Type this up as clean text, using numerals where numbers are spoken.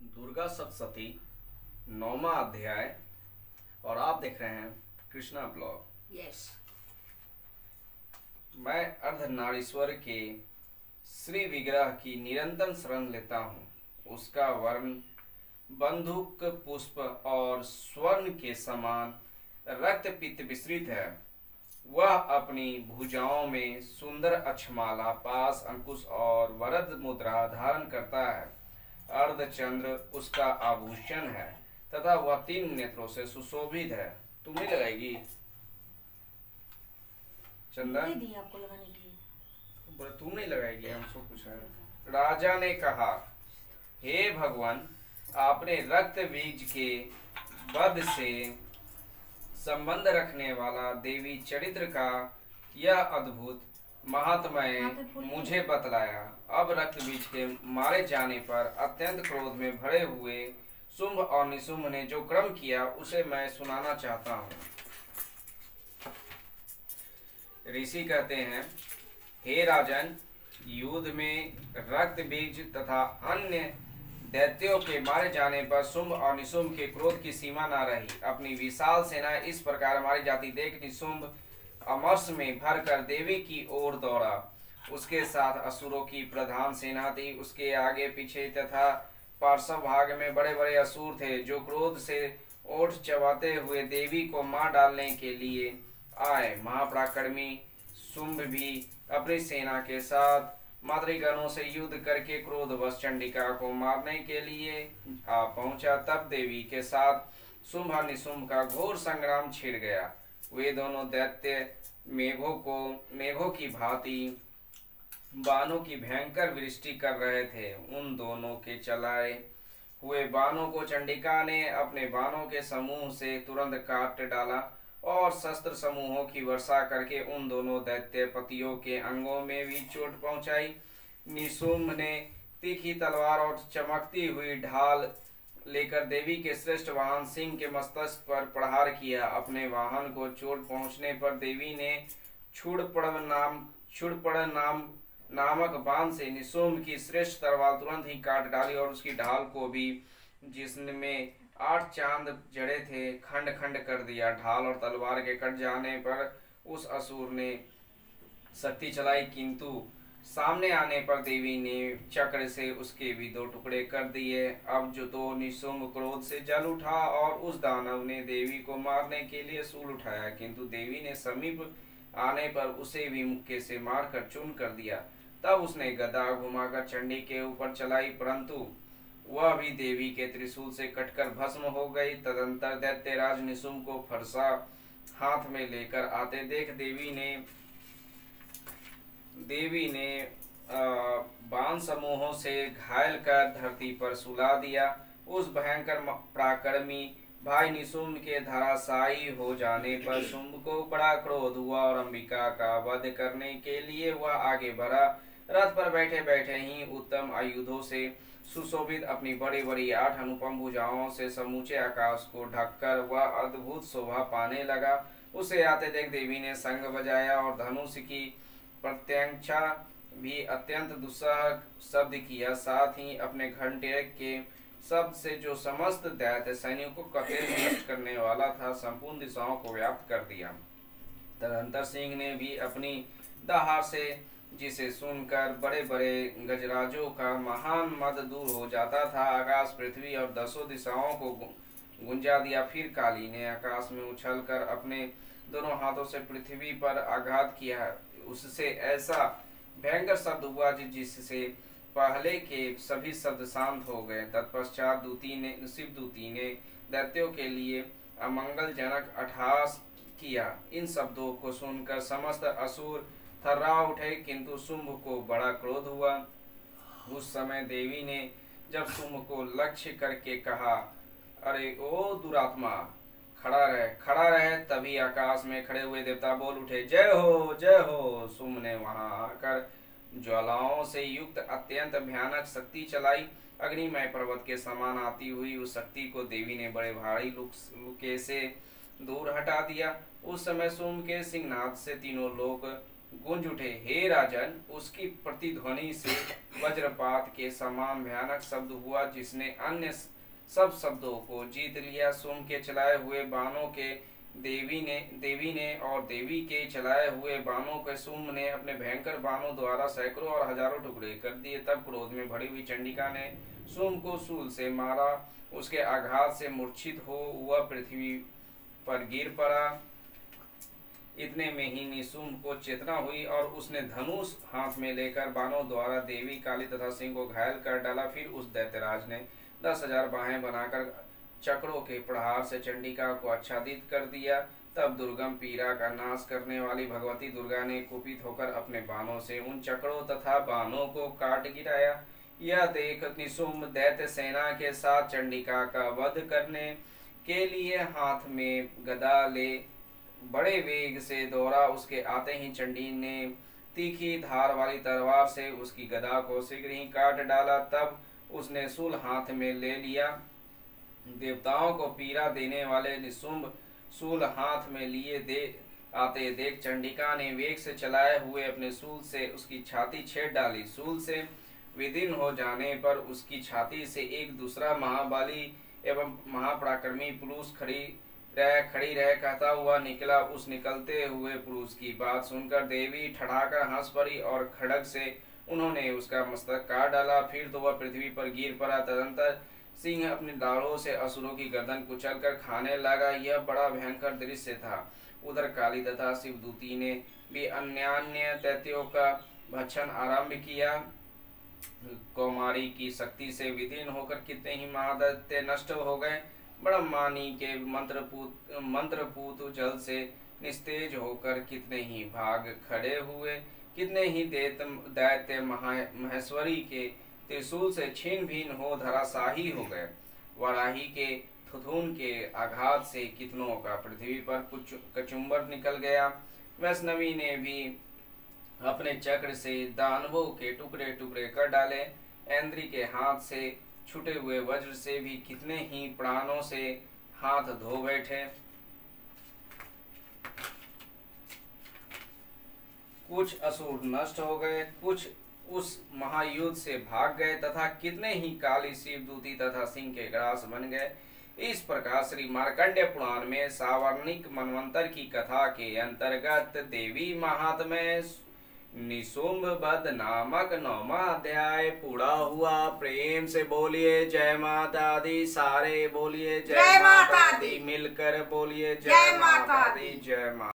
दुर्गा सप्तशती 9वां अध्याय। और आप देख रहे हैं कृष्णा ब्लॉग। यस। मैं अर्धनारीश्वर के श्री विग्रह की निरंतर शरण लेता हूँ। उसका वर्ण बंदूक पुष्प और स्वर्ण के समान रक्त पित्त विस्तृत है। वह अपनी भुजाओं में सुंदर अक्षमाला, पास, अंकुश और वरद मुद्रा धारण करता है। अर्धचंद्र उसका आभूषण है तथा वह 3 नेत्रों से सुशोभित है। तुम नहीं लगाएगी चंदा? नहीं दी आपको लगाने के लिए। बोले तुम नहीं लगाएगी, हमसे पूछा है। राजा ने कहा, हे भगवान, आपने रक्त बीज के वध से संबंध रखने वाला देवी चरित्र का यह अद्भुत महात्म्य मुझे बतलाया। अब रक्त बीज के मारे जाने पर अत्यंत क्रोध में भरे हुए शुंभ और निशुंभ ने जो क्रम किया उसे मैं सुनाना चाहता हूँ। ऋषि कहते हैं, हे राजन, युद्ध में रक्त बीज तथा अन्य दैत्यों के मारे जाने पर शुंभ और निशुंभ के क्रोध की सीमा न रही। अपनी विशाल सेना इस प्रकार मारी जाती देख निशुंभ अमर्ष में भरकर देवी की ओर दौड़ा। उसके साथ असुरों की प्रधान सेना थी। उसके आगे पीछे तथा पार्श्व भाग में बड़े बड़े असुर थे, जो क्रोध से ओठ चबाते हुए देवी को मार डालने के लिए आए। महापराक्रमी शुंभ भी अपनी सेना के साथ मातृगणों से युद्ध करके क्रोधवश चंडिका को मारने के लिए आ पहुंचा। तब देवी के साथ शुंभ और निशुंभ का घोर संग्राम छिड़ गया। वे दोनों दैत्य मेघों की भांति बाणों की भयंकर वृष्टि कर रहे थे। उन दोनों के चलाए हुए बाणों को चंडिका ने अपने बाणों के समूह से तुरंत काट डाला और शस्त्र समूहों की वर्षा करके उन दोनों दैत्य पतियों के अंगों में भी चोट पहुंचाई। निशुंभ ने तीखी तलवार और चमकती हुई ढाल लेकर देवी के श्रेष्ठ वाहन सिंह के मस्तक पर प्रहार किया। अपने वाहन को चोट पहुंचने पर देवी ने क्षुरपड़ नामक बाण से निशुंभ की श्रेष्ठ तलवार तुरंत ही काट डाली और उसकी ढाल को भी, जिसमें 8 चांद जड़े थे, खंड खंड कर दिया। ढाल और तलवार के कट जाने पर उस असुर ने शक्ति चलाई, किंतु सामने आने पर देवी ने चक्र से उसके भी 2 टुकड़े कर दिए। अब जो तो निशुंभ क्रोध से जल उठा और उस दानव ने देवी को मारने के लिए शूल उठाया, किंतु देवी ने समीप आने पर उसे भी मुक्के से मारकर चूर्ण कर दिया। तब उसने गदा घुमाकर चंडी के ऊपर चलाई, परंतु वह भी देवी के त्रिशूल से कटकर भस्म हो गई। तदंतर दैत्यराज निशुंभ को फरसा हाथ में लेकर आते देख देवी ने बाण समूहों से घायल कर धरती पर सुला दिया। उस भयंकर पराक्रमी भाई निशुंभ के धराशायी हो जाने पर शुंभ को बड़ा क्रोध हुआ और अंबिका का वध करने के लिए वह आगे बढ़ा। रथ पर बैठे बैठे ही उत्तम आयुधों से सुशोभित अपनी बड़ी बड़ी 8 अनुपम भुजाओं से समूचे आकाश को ढककर वह अद्भुत शोभा पाने लगा। उसे आते देख देवी ने शंख बजाया और धनुष की प्रत्यंचा भी अत्यंत दुस्सह शब्द किया। साथ ही अपने घंटे के शब्द से जो समस्त दैत्य सैनिकों को नष्ट करने वाला था, संपूर्ण दिशाओं को व्याप्त कर दिया। तदंतर सिंह ने भी अपनी दहाड़ से, जिसे सुनकर बड़े बड़े गजराजों का महान मद दूर हो जाता था, आकाश, पृथ्वी और 10 दिशाओं को गुंजा दिया। फिर काली ने आकाश में उछलकर अपने दोनों हाथों से पृथ्वी पर आघात किया। उससे ऐसा भयंकर शब्द हुआ जिससे पहले के सभी शब्द शांत हो गए। तत्पश्चात शिवदूती ने दैत्यों के लिए अमंगलजनक अट्टहास किया। इन शब्दों को सुनकर समस्त असुर थर्रा उठे, किंतु शुंभ को बड़ा क्रोध हुआ। उस समय देवी ने जब शुंभ को लक्ष्य करके कहा, अरे ओ दुरात्मा, खड़ा रहे। तभी आकाश में खड़े हुए देवता बोल उठे, जय हो जय हो। शुंभ ने वहां आकर ज्वालाओं से युक्त अत्यंत भयानक शक्ति चलाई। अग्निमय पर्वत के समान आती हुई उस शक्ति को देवी ने बड़े भारी लुके से दूर हटा दिया। उस समय शुंभ के सिंहनाद से तीनों लोक गूंज उठे। हे राजन, उसकी प्रतिध्वनि से वज्रपात के समान भयानक शब्द हुआ, जिसने अन्य सब शब्दों को जीत लिया। सोम के चलाए हुए बाणों के देवी ने और देवी के चलाए हुए बाणों के सोम ने अपने भयंकर बाणों द्वारा सैकड़ों और हजारों टुकड़े कर दिए। तब क्रोध में भरी हुई चंडिका ने सोम को शूल से मारा। उसके आघात से मूर्छित हो वह पृथ्वी पर गिर पड़ा। इतने में ही निशुम्भ को चेतना हुई और उसने धनुष हाथ में लेकर बाणों द्वारा देवी काली तथा सिंह को घायल कर डाला। फिर उस दैत्यराज ने 10,000 बाहें बनाकर चक्रों के प्रहार से चंडिका को आच्छादित कर दिया। तब दुर्गम पीड़ा का नाश करने वाली भगवती दुर्गा ने कुपित होकर अपने बाणों से उन चक्रों तथा बाणों को काट गिराया। यह देख निशुम्भ दैत्य सेना के साथ चंडिका का वध करने के लिए हाथ में गदा ले बड़े वेग से दौड़ा। उसके आते ही चंडी ने तीखी धार वाली तलवार से उसकी गदा को शीघ्र ही काट डाला। तब उसने शूल हाथ में ले लिया। देवताओं को पीड़ा देने वाले निशुम्भ शूल हाथ में लिए आते देख चंडिका ने वेग से चलाए हुए अपने शूल से उसकी छाती छेद डाली। शूल से विदीर्ण हो जाने पर उसकी छाती से एक दूसरा महाबली एवं महापराक्रमी पुरुष खड़ी रह कहता हुआ निकला। उस निकलते हुए पुरुष की बात सुनकर देवी ठठाकर हंस पड़ी और खड्ग से उन्होंने उसका मस्तक काट डाला। फिर तो वह पृथ्वी पर गिर पड़ा। तदंतर सिंह अपने दाढ़ों से असुरों की गर्दन कुचल कर खाने लगा। यह बड़ा भयंकर दृश्य था। उधर काली तथा शिवदूती ने भी अन्यान्य दैत्यों का भक्षण आरंभ किया। कौमारी की शक्ति से विदीर्ण होकर कितने ही महादैत्य नष्ट हो गए। ब्रह्मानी के मंत्रपूत जल से निस्तेज होकर कितने ही भाग खड़े हुए। कितने ही दैत्य महेश्वरी के त्रिशूल से छीन भिन्न हो धराशाही हो गए। वराही के थुथुन के आघात से कितनों का पृथ्वी पर कचुम्बर निकल गया। वैष्णवी ने भी अपने चक्र से दानवों के टुकड़े टुकड़े कर डाले। ऐन्द्री के हाथ से छूटे हुए वज्र से भी कितने ही प्राणों से हाथ धो बैठे। कुछ असुर नष्ट हो गए, कुछ उस महायुद्ध से भाग गए तथा कितने ही काली शिवदूती तथा सिंह के ग्रास बन गए। इस प्रकार श्री मार्कंडेय पुराण में सावर्णिक मनवंतर की कथा के अंतर्गत देवी महात्म्य निशुम्भ वध नामक 9वां अध्याय पूरा हुआ। प्रेम से बोलिए जय माता दी। सारे बोलिए जय माता दी। मिलकर बोलिए जय माता दी। जय माता।